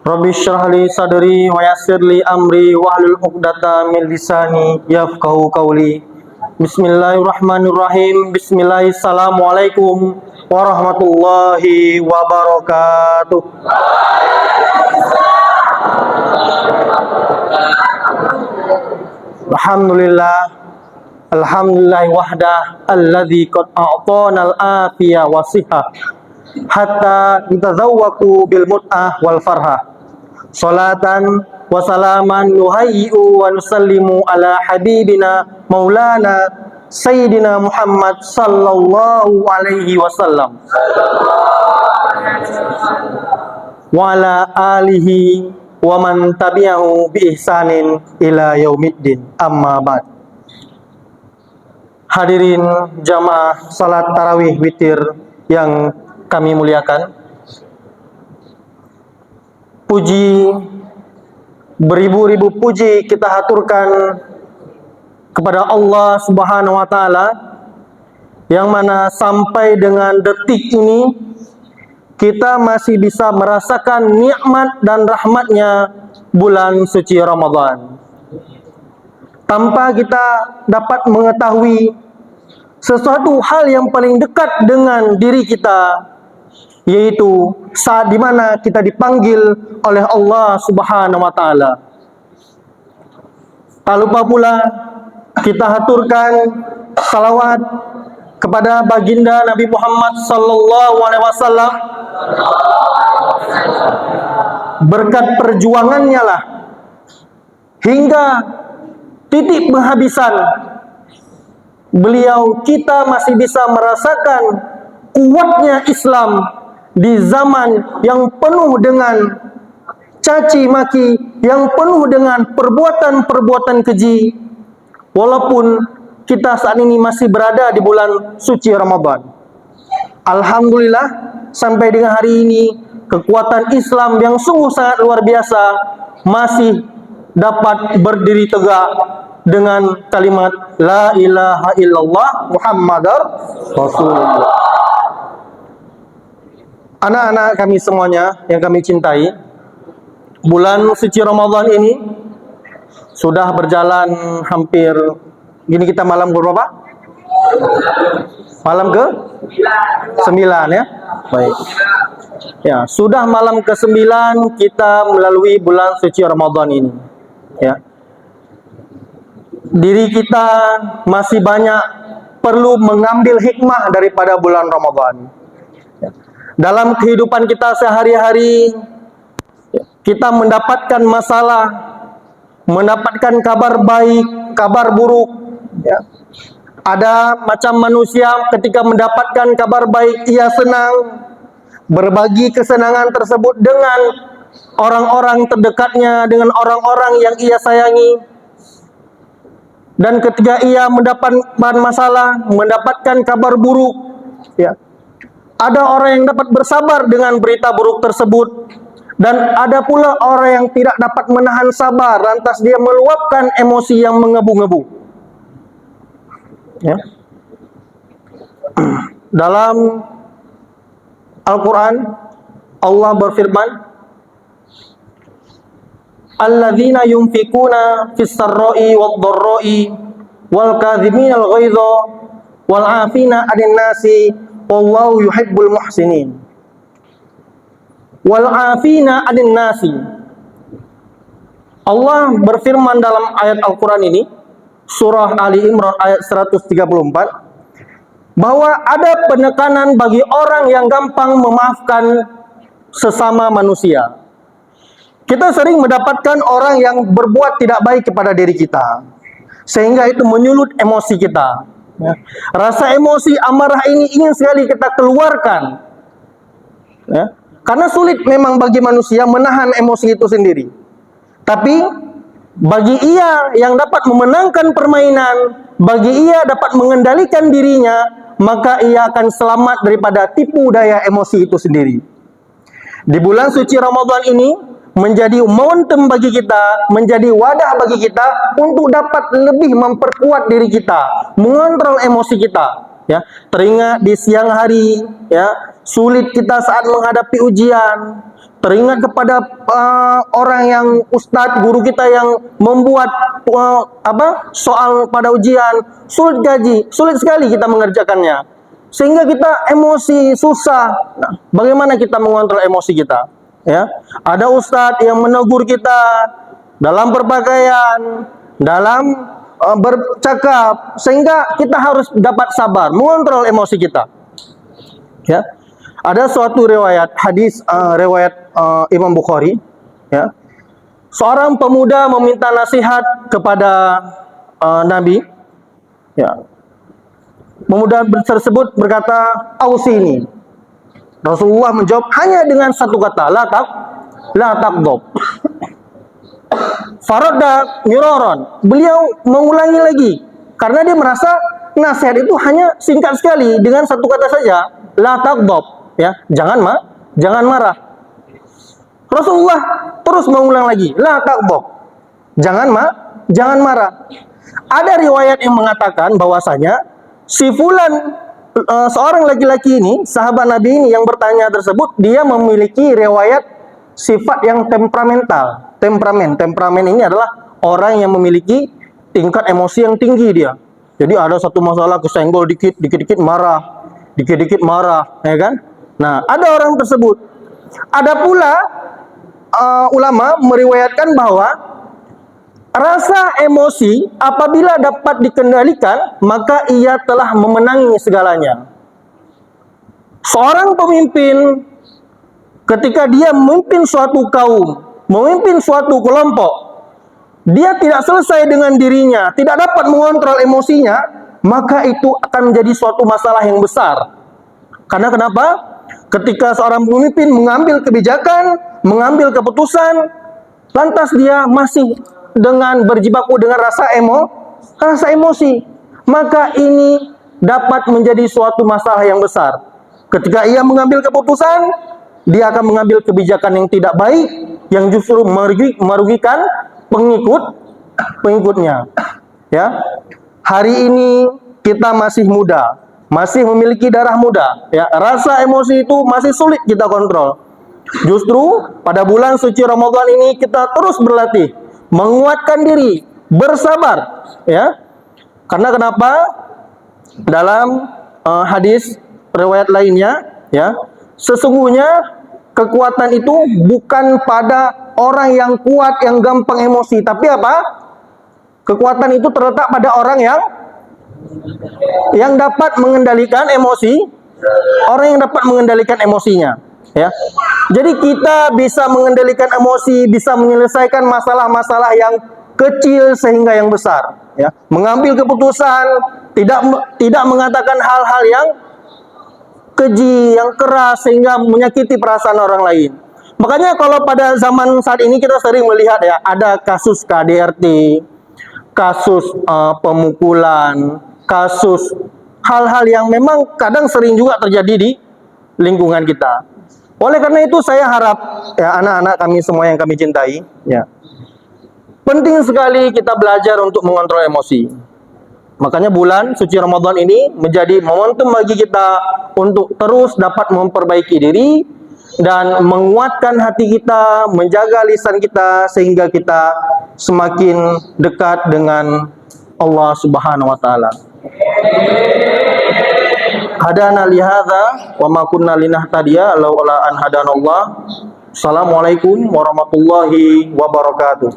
Rabbi shrah li sadri wa yassir li amri wahlul 'uqdatam min lisani yafqahu qawli. Bismillahirrahmanirrahim. Assalamualaikum warahmatullahi wabarakatuh. Alhamdulillah wahdah alladzi qad a'tana al-afiyah wa sihhah hatta nitazawwaqu bil mut'ah wal farhah. Salatan wa salaman nuhayyi'u wa nusallimu ala habibina maulana sayyidina Muhammad sallallahu alaihi wasallam wa ala alihi wa man tabi'ahu bi ihsanin ila yaumiddin, amma ba'd. Hadirin jamaah salat tarawih witir yang kami muliakan, puji, beribu-ribu puji kita haturkan kepada Allah Subhanahu wa Ta'ala, yang mana sampai dengan detik ini kita masih bisa merasakan nikmat dan rahmatnya bulan suci Ramadan, tanpa kita dapat mengetahui sesuatu hal yang paling dekat dengan diri kita, yaitu saat dimana kita dipanggil oleh Allah Subhanahu wa Ta'ala. Tak lupa pula kita haturkan salawat kepada baginda Nabi Muhammad sallallahu alaihi wasallam. Berkat perjuangannya lah hingga titik penghabisan beliau, kita masih bisa merasakan kuatnya Islam di zaman yang penuh dengan caci maki, yang penuh dengan perbuatan-perbuatan keji, walaupun kita saat ini masih berada di bulan suci Ramadan. Alhamdulillah, sampai dengan hari ini kekuatan Islam yang sungguh sangat luar biasa masih dapat berdiri tegak dengan kalimat La ilaha illallah Muhammadar Rasulullah. Anak-anak kami semuanya yang kami cintai, bulan suci Ramadan ini sudah berjalan hampir, gini kita malam berapa? Malam ke 9 ya. Baik. Ya, sudah malam ke-9 kita melalui bulan suci Ramadan ini. Ya. Diri kita masih banyak perlu mengambil hikmah daripada bulan Ramadan. Dalam kehidupan kita sehari-hari, kita mendapatkan masalah, mendapatkan kabar baik, kabar buruk. Ya. Ada macam manusia ketika mendapatkan kabar baik, ia senang, berbagi kesenangan tersebut dengan orang-orang terdekatnya, dengan orang-orang yang ia sayangi. Dan ketika ia mendapatkan masalah, mendapatkan kabar buruk, ya, ada orang yang dapat bersabar dengan berita buruk tersebut, dan ada pula orang yang tidak dapat menahan sabar, lantas dia meluapkan emosi yang mengebu-ngebu. Ya. Dalam Al-Quran, Allah berfirman, alladzina yunfikuna fis sarra'i wad dharra'i wal kadhiminal ghaidha wal 'afina 'anil nasi wallahu yuhibbul muhsinin. Wal 'afina 'anil nasi. Allah berfirman dalam ayat Al-Quran ini, surah Ali Imran ayat 134, bahwa ada penekanan bagi orang yang gampang memaafkan sesama manusia. Kita sering mendapatkan orang yang berbuat tidak baik kepada diri kita, sehingga itu menyulut emosi kita. Ya. Rasa emosi amarah ini ingin sekali kita keluarkan. Ya. Karena sulit memang bagi manusia menahan emosi itu sendiri. Tapi bagi ia yang dapat memenangkan permainan, bagi ia dapat mengendalikan dirinya, maka ia akan selamat daripada tipu daya emosi itu sendiri. Di bulan suci Ramadan ini menjadi momentum bagi kita, menjadi wadah bagi kita untuk dapat lebih memperkuat diri kita, mengontrol emosi kita. Ya, teringat di siang hari, ya, sulit kita saat menghadapi ujian, teringat kepada orang yang ustadz guru kita yang membuat soal pada ujian, sulit sekali kita mengerjakannya, sehingga kita emosi, susah. Nah, bagaimana kita mengontrol emosi kita? Ya, ada ustadz yang menegur kita dalam berpakaian, dalam bercakap, sehingga kita harus dapat sabar mengontrol emosi kita. Ya, ada suatu riwayat hadis, riwayat Imam Bukhari, ya, seorang pemuda meminta nasihat kepada Nabi. Ya, pemuda tersebut berkata, "Ausini." Rasulullah menjawab hanya dengan satu kata, la taqdab. Faradda miraran. Beliau mengulangi lagi karena dia merasa nasihat itu hanya singkat sekali dengan satu kata saja, la taqdab, ya, jangan marah. Rasulullah terus mengulang lagi, la taqdab, jangan marah. Ada riwayat yang mengatakan bahwasanya si fulan, seorang laki-laki ini, sahabat Nabi ini yang bertanya tersebut, dia memiliki riwayat sifat yang temperamental. Temperamen ini adalah orang yang memiliki tingkat emosi yang tinggi dia. Jadi ada satu masalah kesenggol dikit-dikit marah, ya kan? Nah, ada orang tersebut. Ada pula ulama meriwayatkan bahwa rasa emosi apabila dapat dikendalikan, maka ia telah memenangi segalanya. Seorang pemimpin ketika dia memimpin suatu kaum, memimpin suatu kelompok, dia tidak selesai dengan dirinya, tidak dapat mengontrol emosinya, maka itu akan menjadi suatu masalah yang besar. Karena kenapa? Ketika seorang pemimpin mengambil kebijakan, mengambil keputusan, lantas dia masih dengan berjibaku dengan rasa emosi, maka ini dapat menjadi suatu masalah yang besar. Ketika ia mengambil keputusan, dia akan mengambil kebijakan yang tidak baik, yang justru merugikan pengikutnya. Ya, hari ini kita masih muda, masih memiliki darah muda. Ya, rasa emosi itu masih sulit kita kontrol. Justru pada bulan suci Ramadan ini kita terus berlatih, menguatkan diri, bersabar. Ya, karena kenapa? Dalam hadis riwayat lainnya, ya, sesungguhnya kekuatan itu bukan pada orang yang kuat, yang gampang emosi, tapi apa? Kekuatan itu terletak pada orang yang dapat mengendalikan emosi, orang yang dapat mengendalikan emosinya. Ya, jadi kita bisa mengendalikan emosi, bisa menyelesaikan masalah-masalah yang kecil sehingga yang besar. Ya, mengambil keputusan, tidak mengatakan hal-hal yang keji, yang keras sehingga menyakiti perasaan orang lain. Makanya kalau pada zaman saat ini kita sering melihat, ya, ada kasus KDRT, kasus pemukulan, kasus hal-hal yang memang kadang sering juga terjadi di lingkungan kita. Oleh karena itu saya harap, ya, anak-anak kami semua yang kami cintai, ya, penting sekali kita belajar untuk mengontrol emosi. Makanya bulan suci Ramadan ini menjadi momentum bagi kita untuk terus dapat memperbaiki diri dan menguatkan hati kita, menjaga lisan kita sehingga kita semakin dekat dengan Allah Subhanahu wa taala. Hadana li hadza wa ma kunna linahtadiya laula an hadanallah. Assalamualaikum warahmatullahi wabarakatuh.